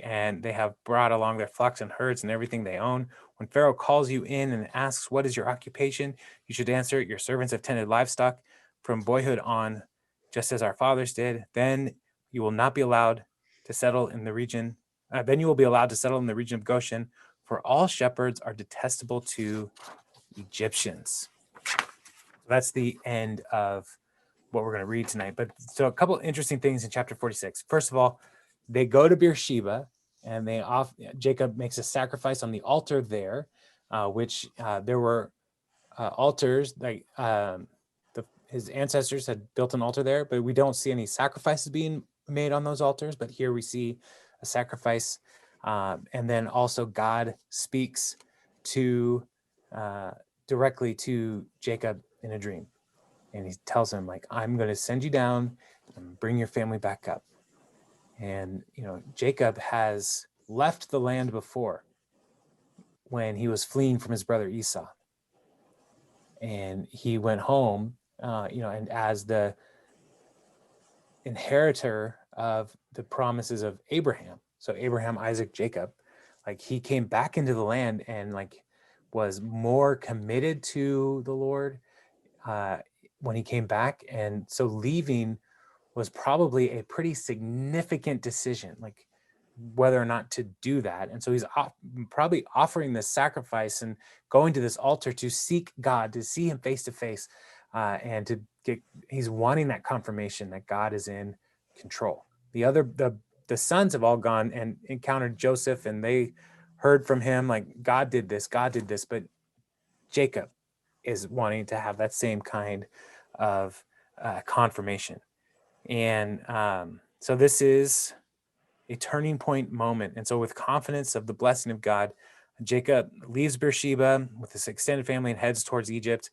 and they have brought along their flocks and herds and everything they own. When Pharaoh calls you in and asks, 'What is your occupation?' you should answer, 'Your servants have tended livestock from boyhood on, just as our fathers did.' Then you will not be allowed to settle in the region. Then you will be allowed to settle in the region of Goshen, for all shepherds are detestable to Egyptians." That's the end of what we're going to read tonight. But so a couple interesting things in chapter 46. First of all, they go to Beersheba, and Jacob makes a sacrifice on the altar there, which there were altars, like his ancestors had built an altar there, but we don't see any sacrifices being made on those altars. But here we see a sacrifice, and then also God speaks to directly to Jacob in a dream. And he tells him, like, "I'm going to send you down and bring your family back up." And, Jacob has left the land before when he was fleeing from his brother Esau. And he went home, and as the inheritor of the promises of Abraham, so Abraham, Isaac, Jacob, like, he came back into the land and, like, was more committed to the Lord when he came back. And so leaving was probably a pretty significant decision, like whether or not to do that. And so he's probably offering this sacrifice and going to this altar to seek God, to see him face to face, and he's wanting that confirmation that God is in control. The sons have all gone and encountered Joseph, and they heard from him, like, God did this, but Jacob is wanting to have that same kind of confirmation. And so this is a turning point moment. And so with confidence of the blessing of God, Jacob leaves Beersheba with his extended family and heads towards Egypt.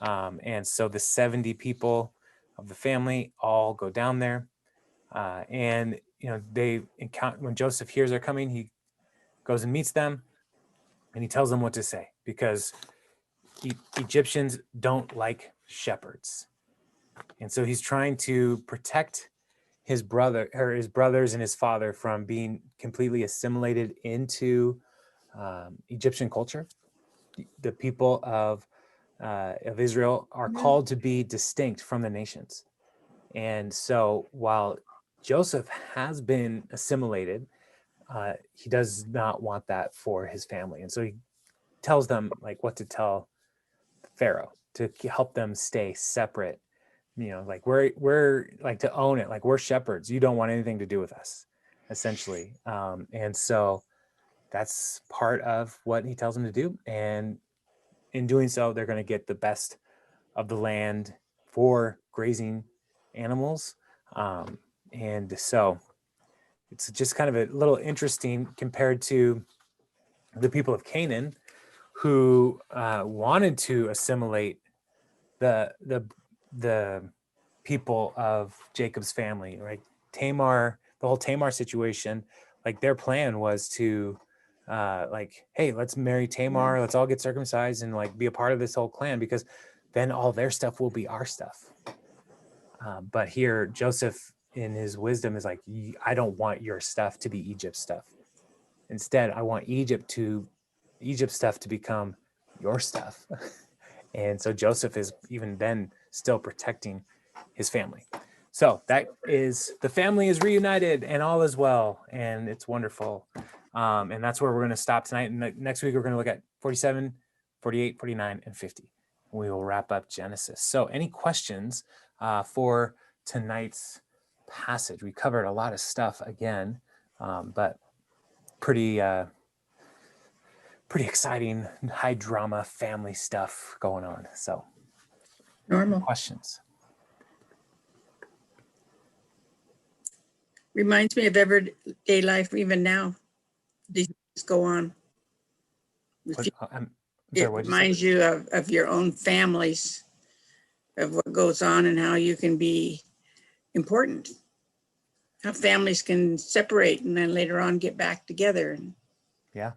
And so the 70 people of the family all go down there. And, they encounter, when Joseph hears they're coming, he goes and meets them, and he tells them what to say, because Egyptians don't like shepherds. And so he's trying to protect his brothers and his father from being completely assimilated into Egyptian culture. The people of Israel are called to be distinct from the nations. And so while Joseph has been assimilated, he does not want that for his family. And so he tells them, like, what to tell Pharaoh to help them stay separate. Like, we're like, to own it, like, we're shepherds, you don't want anything to do with us, essentially. And so that's part of what he tells them to do. And in doing so, they're going to get the best of the land for grazing animals. And so it's just kind of a little interesting compared to the people of Canaan, who wanted to assimilate the people of Jacob's family, right? Tamar, the whole Tamar situation, like, their plan was to like, hey, let's marry Tamar, let's all get circumcised and, like, be a part of this whole clan, because then all their stuff will be our stuff. But here Joseph, in his wisdom, is like, I don't want your stuff to be Egypt's stuff. Instead, I want Egypt's stuff to become your stuff. And so Joseph is even then still protecting his family. So that is, the family is reunited and all is well, and it's wonderful. And that's where we're going to stop tonight. And next week, we're going to look at 47, 48, 49, and 50. We will wrap up Genesis. So any questions for tonight's passage? We covered a lot of stuff again, but pretty pretty exciting, high drama family stuff going on. So, Normal. questions? Reminds me of everyday life, even now. These things go on. I'm It sorry, what did you say? reminds you of your own families, of what goes on and how you can be important. How families can separate and then later on get back together. Yeah.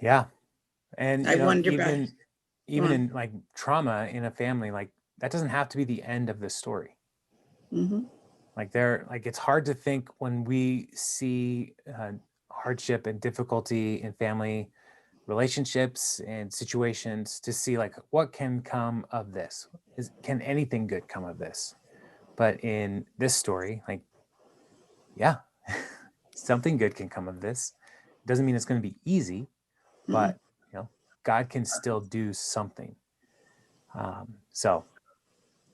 Yeah. And I wonder about even in like trauma in a family, like that doesn't have to be the end of the story. Mm-hmm. Like it's hard to think when we see hardship and difficulty in family relationships and situations to see like what can come of this. Can anything good come of this? But in this story, like, yeah, something good can come of this. Doesn't mean it's going to be easy, but God can still do something. So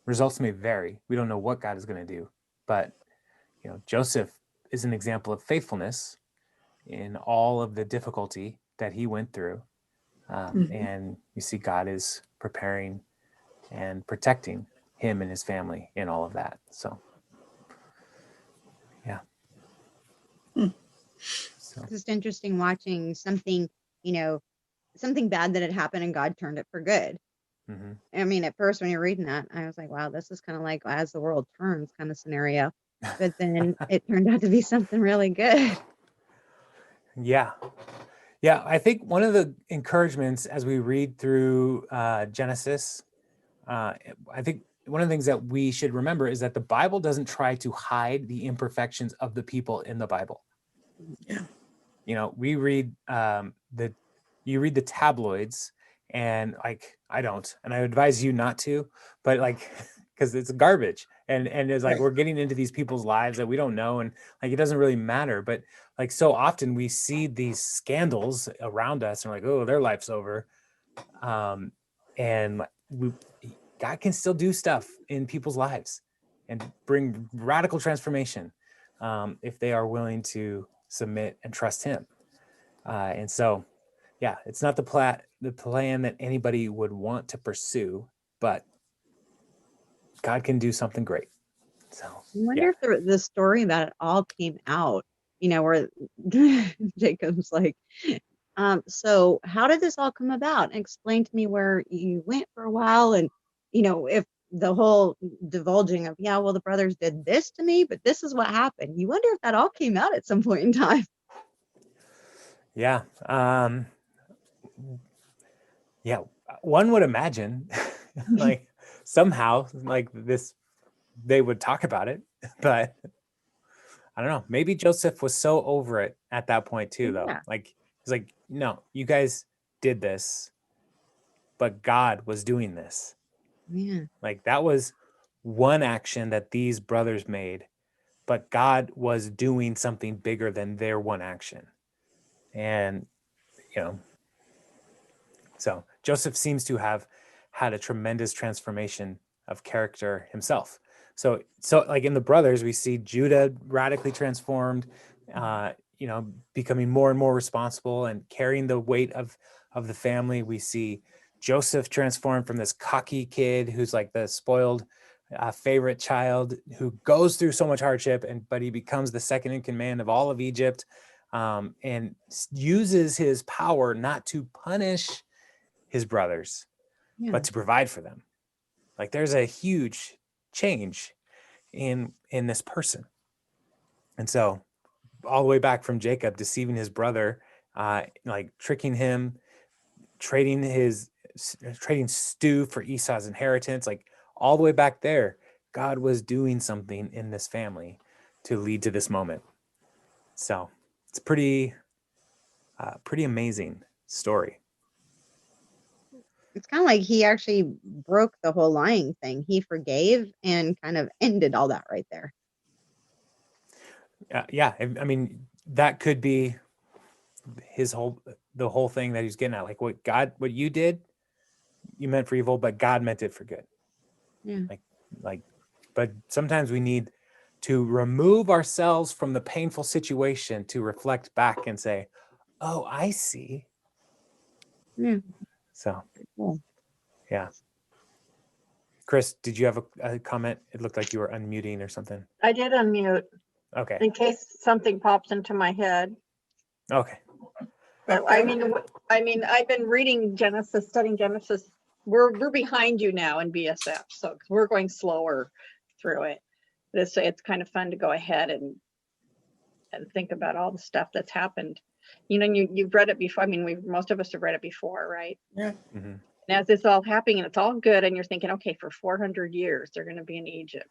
results may vary. We don't know what God is going to do, but Joseph is an example of faithfulness in all of the difficulty that he went through. And you see God is preparing and protecting him and his family in all of that. So, yeah. So it's just interesting watching something, something bad that had happened and God turned it for good. Mm-hmm. I mean, at first when you're reading that, I was like, wow, this is kind of like as the world turns kind of scenario. But then it turned out to be something really good. Yeah. Yeah. I think one of the encouragements as we read through Genesis, I think one of the things that we should remember is that the Bible doesn't try to hide the imperfections of the people in the Bible. Yeah. We read you read the tabloids, and like I don't, and I advise you not to, but like because it's garbage, and it's like we're getting into these people's lives that we don't know, and like it doesn't really matter. But like so often we see these scandals around us, and we're like, oh, their life's over, and God can still do stuff in people's lives and bring radical transformation if they are willing to submit and trust him. And so, yeah, it's not the plan that anybody would want to pursue, but God can do something great. So I wonder if the story that it all came out, where Jacob's like, so how did this all come about? Explain to me where you went for a while, and if the whole divulging of, well, the brothers did this to me, but this is what happened. You wonder if that all came out at some point in time. Yeah. Yeah. One would imagine like somehow like this, they would talk about it, but I don't know. Maybe Joseph was so over it at that point too, though. Like he's like, no, you guys did this, but God was doing this. Yeah. Like that was one action that these brothers made, but God was doing something bigger than their one action. And, so Joseph seems to have had a tremendous transformation of character himself. So like in the brothers, we see Judah radically transformed, becoming more and more responsible and carrying the weight of the family. We see Joseph transformed from this cocky kid who's like the spoiled favorite child who goes through so much hardship, but he becomes the second in command of all of Egypt, and uses his power not to punish his brothers, but to provide for them. Like there's a huge change in this person. And so all the way back from Jacob deceiving his brother, like tricking him, trading stew for Esau's inheritance, like all the way back there, God was doing something in this family to lead to this moment. So it's pretty amazing story. It's kind of like he actually broke the whole lying thing. He forgave and kind of ended all that right there. Yeah. I mean, that could be the whole thing that he's getting at. Like what you did, you meant for evil, but God meant it for good. Yeah. But sometimes we need to remove ourselves from the painful situation to reflect back and say, Oh, I see. Yeah, So, cool. yeah. Chris, did you have a comment? It looked like you were unmuting or something. I did unmute Okay. in case something pops into my head. Okay. But I mean, I've been reading Genesis, studying Genesis. We're behind you now in BSF, so we're going slower through it. But it's kind of fun to go ahead and think about all the stuff that's happened. You know, you've read it before. I mean, most of us have read it before, right? Yeah. Mm-hmm. And as it's all happening and it's all good, and you're thinking, okay, for 400 years they're going to be in Egypt.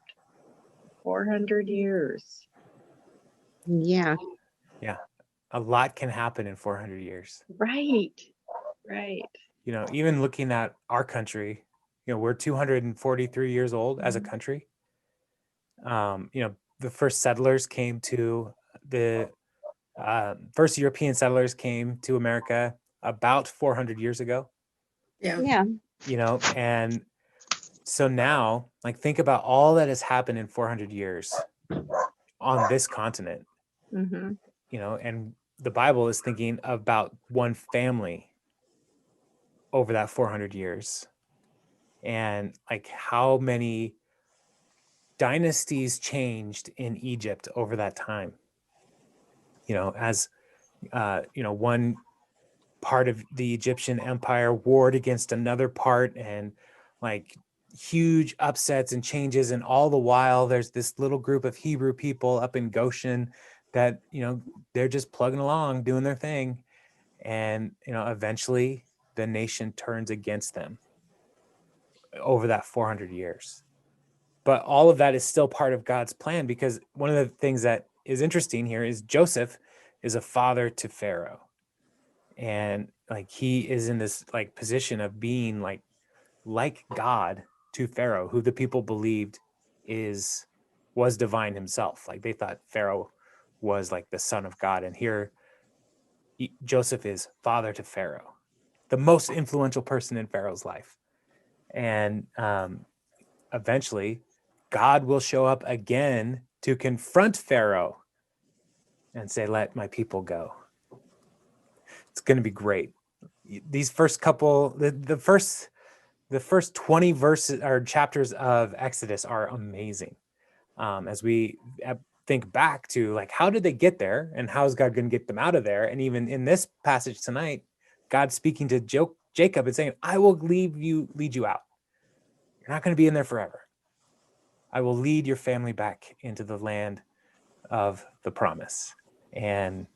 400 years. Yeah. Yeah. A lot can happen in 400 years. Right. You know, even looking at our country, you know, we're 243 years old as a country. You know, the first settlers came to the first European settlers came to America about 400 years ago. Yeah. Yeah. You know, and so now, like, think about all that has happened in 400 years on this continent. Mm-hmm. You know, and the Bible is thinking about one family over that 400 years, and like how many dynasties changed in Egypt over that time. You know, as you know, one part of the Egyptian empire warred against another part, and like huge upsets and changes, and all the while there's this little group of Hebrew people up in Goshen that, you know, they're just plugging along doing their thing, and you know, eventually the nation turns against them over that 400 years. But all of that is still part of God's plan, because one of the things that is interesting here is Joseph is a father to Pharaoh. And like he is in this like position of being like God to Pharaoh, who the people believed was divine himself. Like they thought Pharaoh was like the son of God. And here Joseph is father to Pharaoh, the most influential person in Pharaoh's life. And eventually God will show up again to confront Pharaoh and say, let my people go. It's going to be great. These first couple, the first 20 verses or chapters of Exodus are amazing. As we think back to like, how did they get there and how is God going to get them out of there? And even in this passage tonight, God's speaking to Jacob and saying, I will lead you out. You're not going to be in there forever. I will lead your family back into the land of the promise. And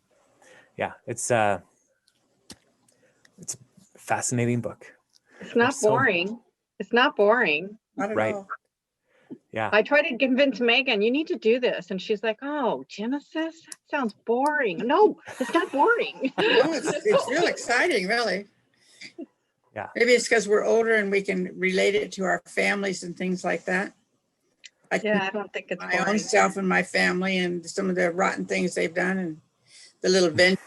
yeah, it's a fascinating book. It's not boring. It's not boring. Not at Right. all. Yeah. I tried to convince Megan, you need to do this. And she's like, oh, Genesis? That sounds boring. No, it's not boring. No, it's real exciting, really. Yeah. Maybe it's because we're older and we can relate it to our families and things like that. Yeah, I don't think it's My own boring. self and my family and some of the rotten things they've done and the little vengeance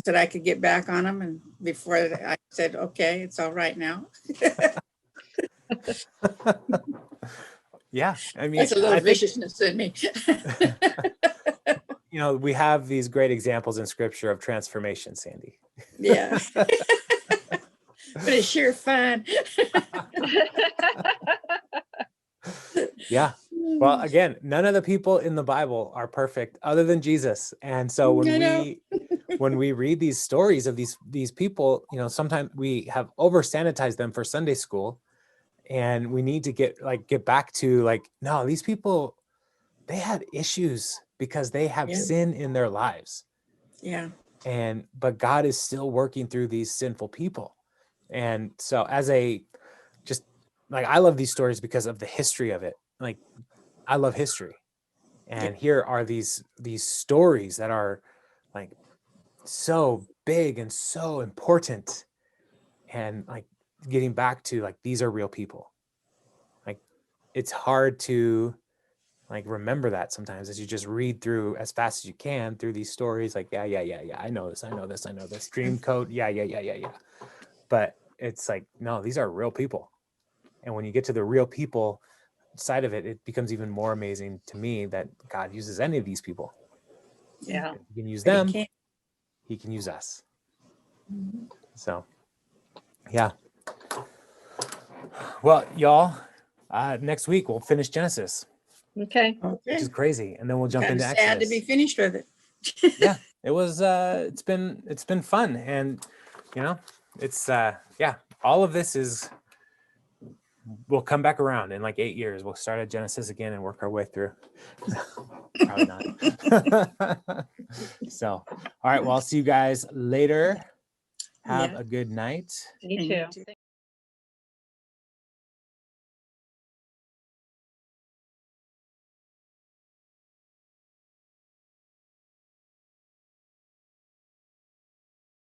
that I could get back on them. And before I said, okay, it's all right now. Yeah. I mean, That's a little I think, viciousness in me. you know, we have these great examples in scripture of transformation, Sandy. Yeah. But it's sure fun. Yeah. Well, again, none of the people in the Bible are perfect other than Jesus. And so when we read these stories of these people, you know, sometimes we have over sanitized them for Sunday school, and we need to get back to like, no, these people, they had issues because they have Yeah. sin in their lives. Yeah. But God is still working through these sinful people. And so I love these stories because of the history of it. Like, I love history. And here are these stories that are like so big and so important, and like getting back to like, these are real people. Like, it's hard to like remember that sometimes as you just read through as fast as you can through these stories. Like, yeah, I know this dream coat, yeah. But it's like, no, these are real people. And when you get to the real people side of it, it becomes even more amazing to me that God uses any of these people. Yeah. He can use But he them, can't. he can use us. So, yeah. Well, y'all, next week we'll finish Genesis, Okay. which Okay. is crazy, and then we'll jump Kind into of sad to Exodus. be finished with it. Yeah, it was. It's been fun, and you know, it's yeah. All of this is. We'll come back around in like 8 years. We'll start at Genesis again and work our way through. Probably not. So, all right. Well, I'll see you guys later. Have Yeah. a good night. Me And you too. too.